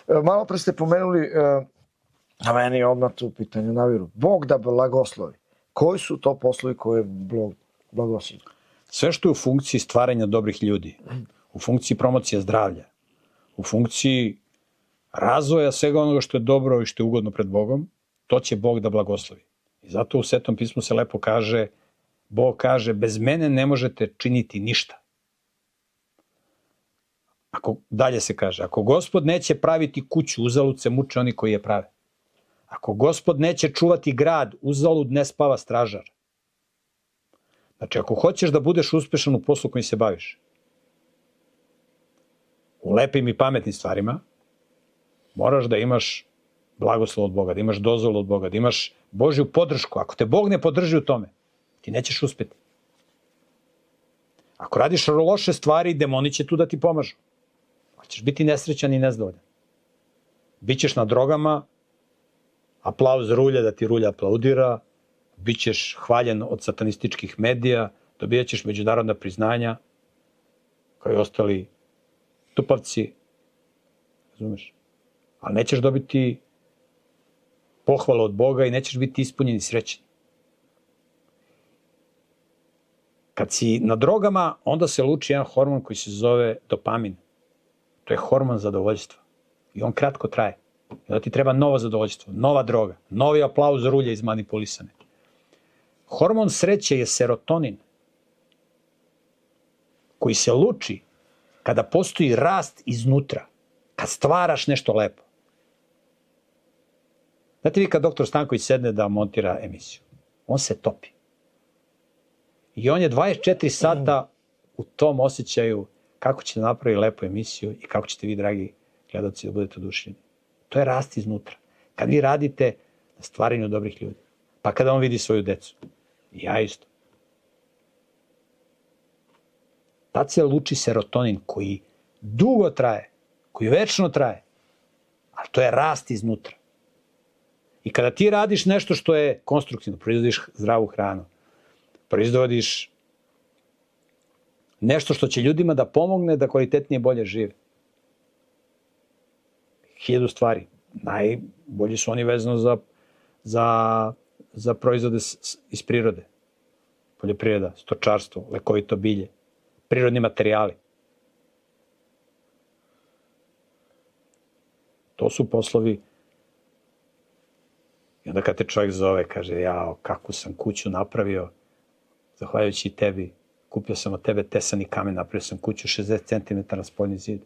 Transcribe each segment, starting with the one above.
Malo pre ste pomenuli, a meni je odmah tu pitanje naviru, Bog da blagoslovi. Koji su to poslovi koje blagoslovi? Sve što je u funkciji stvaranja dobrih ljudi, u funkciji promocije zdravlja, u funkciji razvoja svega onoga što je dobro i što je ugodno pred Bogom, to će Bog da blagoslovi. I zato u Svetom pismu se lepo kaže, Bog kaže, bez mene ne možete činiti ništa. Dalje se kaže, ako Gospod neće praviti kuću, uzalud se muče oni koji je prave. Ako Gospod neće čuvati grad, uzalud ne spava stražar. Znači, ako hoćeš da budeš uspešan u poslu kojim se baviš, u lepim i pametnim stvarima, moraš da imaš blagoslov od Boga, da imaš dozvolu od Boga, da imaš Božju podršku. Ako te Bog ne podrži u tome, ti nećeš uspeti. Ako radiš loše stvari, demoni će tu da ti pomažu. Ali ćeš biti nesrećan i nezadovoljan. Bićeš na drogama, aplauz rulja da ti rulja aplaudira, bićeš hvaljen od satanističkih medija, dobijat ćeš međunarodna priznanja, kao i ostali tupavci, razumeš? Ali nećeš dobiti pohvalu od Boga i nećeš biti ispunjen i srećen. Kad si na drogama, onda se luči jedan hormon koji se zove dopamin. To je hormon zadovoljstva. I on kratko traje. I onda ti treba novo zadovoljstvo, nova droga, novi aplauz rulja izmanipulisane. Hormon sreće je serotonin, koji se luči kada postoji rast iznutra, kad stvaraš nešto lepo. Znate vi kad doktor Stanković sedne da montira emisiju, on se topi. I on je 24 sata u tom osjećaju kako će da napravi lepu emisiju i kako ćete vi, dragi gledalci, da budete oduševljeni. To je rast iznutra. Kad vi radite na stvaranju dobrih ljudi. Pa kada on vidi svoju decu. I ja isto. Tad se luči serotonin koji dugo traje, koji večno traje. Ali to je rast iznutra. I kada ti radiš nešto što je konstruktivno, proizvodiš zdravu hranu, proizvodiš nešto što će ljudima da pomogne da kvalitetnije bolje žive. 1000 stvari. Najbolji su oni vezano za proizvode iz prirode. Poljoprivreda, stočarstvo, lekovito bilje, prirodni materijali. To su poslovi. I onda kad te čovjek zove, kaže, jao, kakvu sam kuću napravio, zahvaljujući tebi, kupio sam od tebe tesani kamen, napravio sam kuću 60 cm na spoljni zid.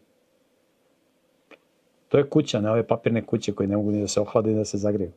To je kuća, ne ove papirne kuće koje ne mogu ni da se ohlade ni da se zagreju.